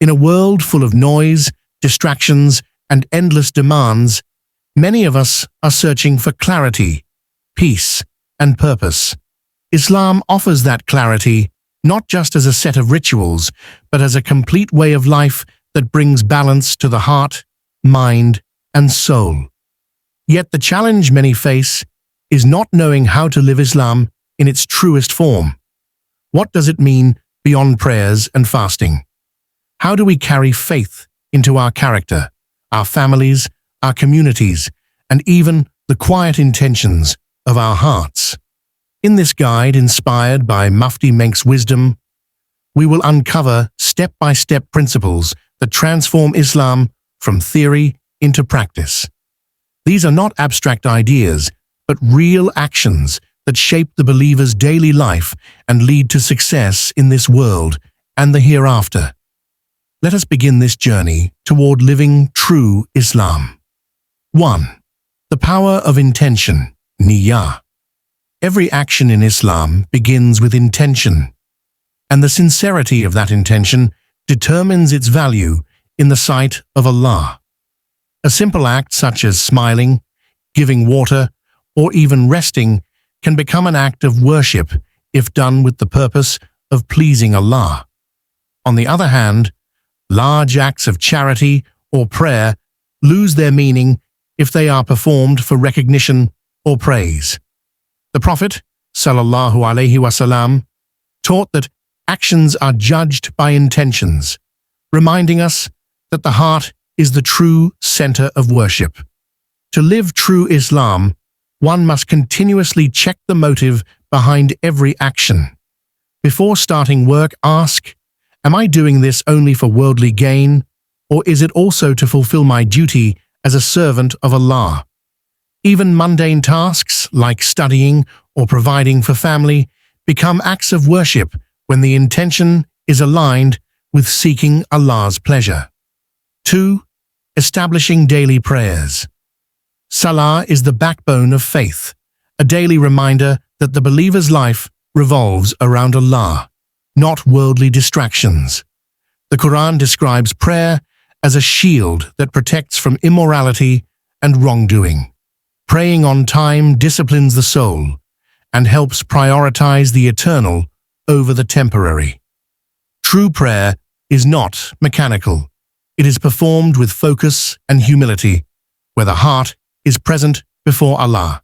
In a world full of noise, distractions, and endless demands, many of us are searching for clarity, peace, and purpose. Islam offers that clarity not just as a set of rituals, but as a complete way of life that brings balance to the heart, mind, and soul. Yet the challenge many face is not knowing how to live Islam in its truest form. What does it mean beyond prayers and fasting? How do we carry faith into our character, our families, our communities, and even the quiet intentions of our hearts? In this guide, inspired by Mufti Menk's wisdom, we will uncover step-by-step principles that transform Islam from theory into practice. These are not abstract ideas, but real actions that shape the believer's daily life and lead to success in this world and the hereafter. Let us begin this journey toward living true Islam. 1. The power of intention, Niyyah. Every action in Islam begins with intention, and the sincerity of that intention determines its value in the sight of Allah. A simple act such as smiling, giving water, or even resting can become an act of worship if done with the purpose of pleasing Allah. On the other hand, large acts of charity or prayer lose their meaning if they are performed for recognition or praise. The Prophet, sallallahu alaihi wasallam, taught that actions are judged by intentions, reminding us that the heart is the true center of worship. To live true Islam, one must continuously check the motive behind every action. Before starting work, ask, am I doing this only for worldly gain, or is it also to fulfill my duty as a servant of Allah? Even mundane tasks like studying or providing for family become acts of worship when the intention is aligned with seeking Allah's pleasure. 2. Establishing daily prayers. Salah is the backbone of faith, a daily reminder that the believer's life revolves around Allah, not worldly distractions. The Qur'an describes prayer as a shield that protects from immorality and wrongdoing. Praying on time disciplines the soul and helps prioritize the eternal over the temporary. True prayer is not mechanical. It is performed with focus and humility, where the heart is present before Allah.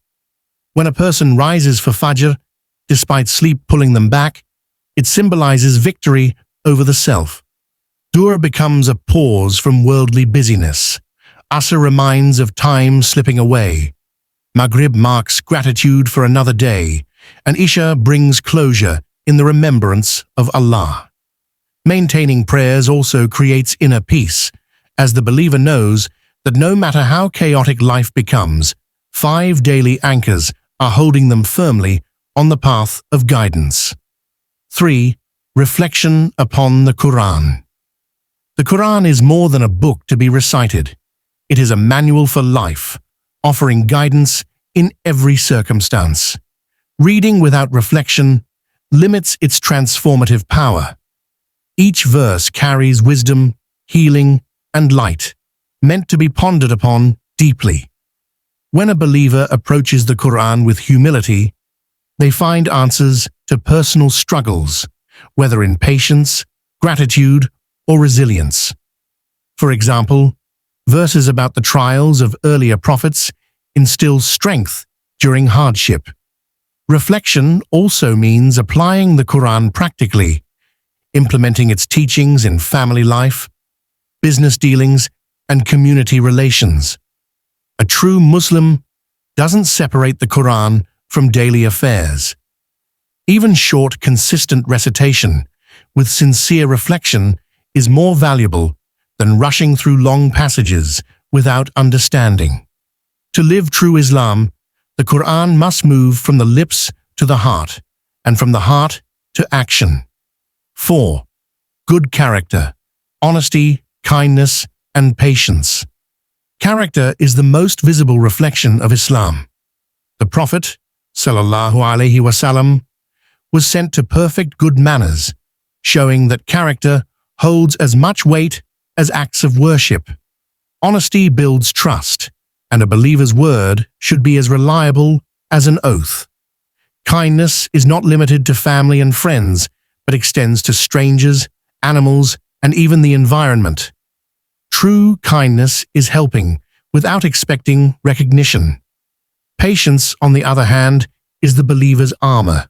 When a person rises for Fajr, despite sleep pulling them back, it symbolizes victory over the self. Duha becomes a pause from worldly busyness. Asr reminds of time slipping away. Maghrib marks gratitude for another day, and Isha brings closure in the remembrance of Allah. Maintaining prayers also creates inner peace, as the believer knows that no matter how chaotic life becomes, 5 daily anchors are holding them firmly on the path of guidance. 3. Reflection upon the Qur'an. The Qur'an is more than a book to be recited. It is a manual for life, offering guidance in every circumstance. Reading without reflection limits its transformative power. Each verse carries wisdom, healing, and light, meant to be pondered upon deeply. When a believer approaches the Qur'an with humility, they find answers to personal struggles, whether in patience, gratitude, or resilience. For example, verses about the trials of earlier prophets instill strength during hardship. Reflection also means applying the Qur'an practically, implementing its teachings in family life, business dealings, and community relations. A true Muslim doesn't separate the Qur'an from daily affairs. Even short, consistent recitation with sincere reflection is more valuable than rushing through long passages without understanding. To live true Islam, the Qur'an must move from the lips to the heart, and from the heart to action. 4. Good character, honesty, kindness, and patience. Character is the most visible reflection of Islam. The Prophet, sallallahu alaihi wasallam, was sent to perfect good manners, showing that character holds as much weight as acts of worship. Honesty builds trust, and a believer's word should be as reliable as an oath. Kindness is not limited to family and friends, but extends to strangers, animals, and even the environment. True kindness is helping without expecting recognition. Patience, on the other hand, is the believer's armor.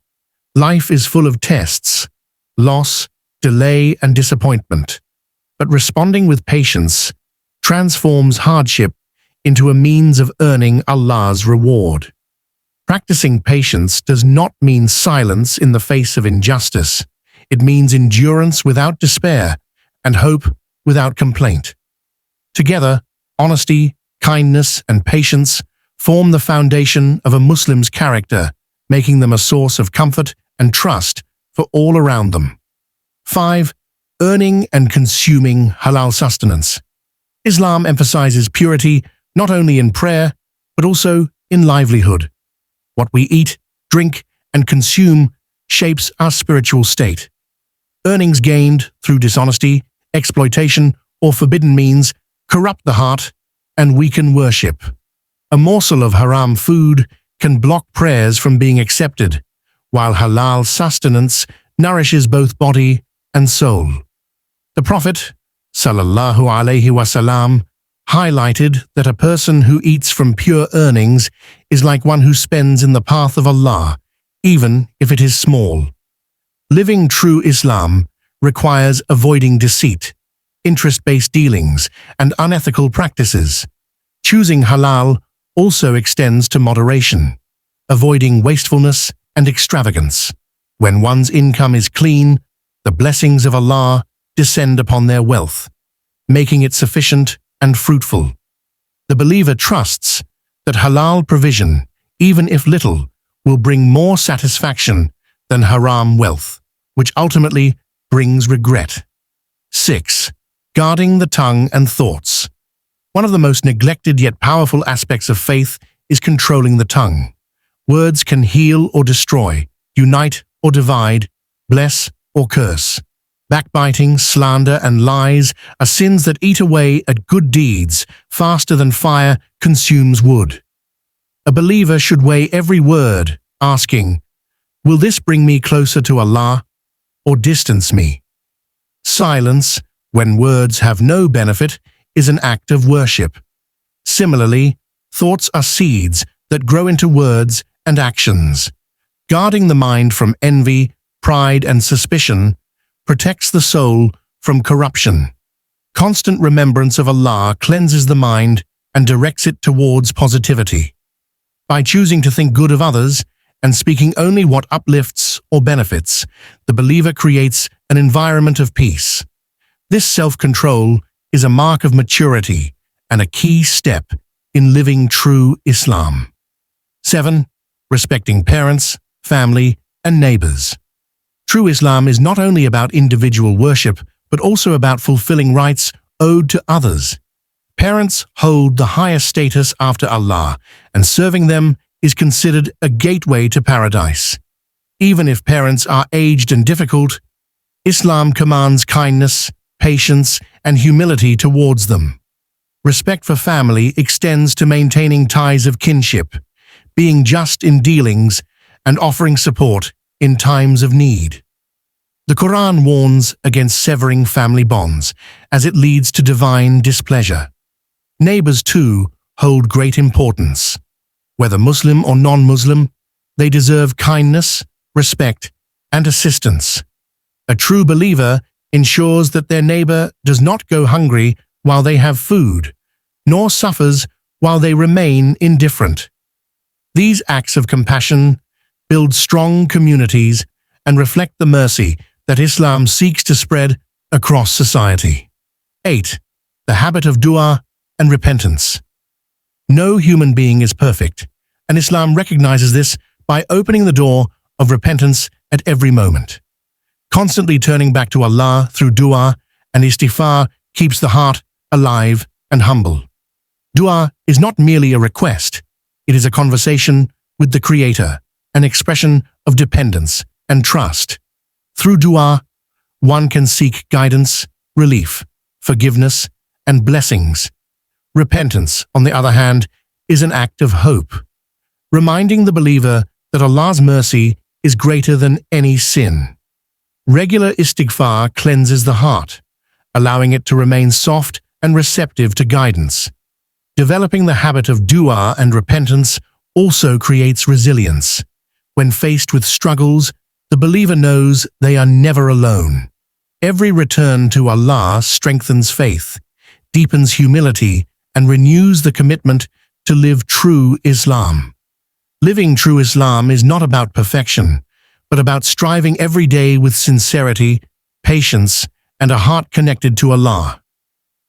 Life is full of tests, loss, delay, and disappointment. But responding with patience transforms hardship into a means of earning Allah's reward. Practicing patience does not mean silence in the face of injustice. It means endurance without despair and hope without complaint. Together, honesty, kindness, and patience form the foundation of a Muslim's character, making them a source of comfort and trust for all around them. 5. Earning and consuming halal sustenance. Islam emphasizes purity not only in prayer, but also in livelihood. What we eat, drink, and consume shapes our spiritual state. Earnings gained through dishonesty, exploitation, or forbidden means corrupt the heart and weaken worship. A morsel of haram food can block prayers from being accepted, while halal sustenance nourishes both body and soul. The Prophet, sallallahu alaihi wasallam, highlighted that a person who eats from pure earnings is like one who spends in the path of Allah, even if it is small. Living true Islam requires avoiding deceit, interest-based dealings, and unethical practices. Choosing halal also extends to moderation, avoiding wastefulness and extravagance. When one's income is clean, the blessings of Allah descend upon their wealth, making it sufficient and fruitful. The believer trusts that halal provision, even if little, will bring more satisfaction than haram wealth, which ultimately brings regret. 6. Guarding the tongue and thoughts. One of the most neglected yet powerful aspects of faith is controlling the tongue. Words can heal or destroy, unite or divide, bless or curse. Backbiting, slander, and lies are sins that eat away at good deeds faster than fire consumes wood. A believer should weigh every word, asking, "Will this bring me closer to Allah or distance me?" Silence, when words have no benefit, is an act of worship. Similarly, thoughts are seeds that grow into words and actions. Guarding the mind from envy, pride, and suspicion protects the soul from corruption. Constant remembrance of Allah cleanses the mind and directs it towards positivity. By choosing to think good of others and speaking only what uplifts or benefits, the believer creates an environment of peace. This self-control is a mark of maturity and a key step in living true Islam. 7. Respecting parents, family, and neighbors. True Islam is not only about individual worship, but also about fulfilling rights owed to others. Parents hold the highest status after Allah, and serving them is considered a gateway to paradise. Even if parents are aged and difficult, Islam commands kindness, patience, and humility towards them. Respect for family extends to maintaining ties of kinship, being just in dealings, and offering support in times of need. The Qur'an warns against severing family bonds, as it leads to divine displeasure. Neighbors, too, hold great importance. Whether Muslim or non-Muslim, they deserve kindness, respect, and assistance. A true believer ensures that their neighbor does not go hungry while they have food, nor suffers while they remain indifferent. These acts of compassion build strong communities and reflect the mercy that Islam seeks to spread across society. 8. The habit of dua and repentance. No human being is perfect, and Islam recognizes this by opening the door of repentance at every moment. Constantly turning back to Allah through dua and istighfar keeps the heart alive and humble. Dua is not merely a request, it is a conversation with the Creator, an expression of dependence and trust. Through dua, one can seek guidance, relief, forgiveness, and blessings. Repentance, on the other hand, is an act of hope, reminding the believer that Allah's mercy is greater than any sin. Regular istighfar cleanses the heart, allowing it to remain soft and receptive to guidance. Developing the habit of dua and repentance also creates resilience. When faced with struggles, the believer knows they are never alone. Every return to Allah strengthens faith, deepens humility, and renews the commitment to live true Islam. Living true Islam is not about perfection, but about striving every day with sincerity, patience, and a heart connected to Allah.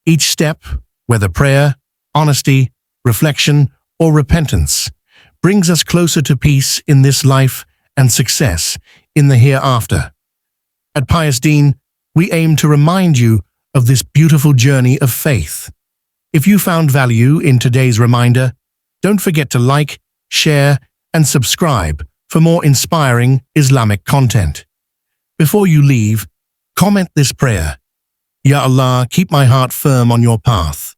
Each step, whether prayer, honesty, reflection, or repentance, brings us closer to peace in this life and success in the hereafter. At Pious Deen, we aim to remind you of this beautiful journey of faith. If you found value in today's reminder, don't forget to like, share, and subscribe for more inspiring Islamic content. Before you leave, comment this prayer: Ya Allah, keep my heart firm on your path.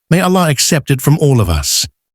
May Allah accept it from all of us.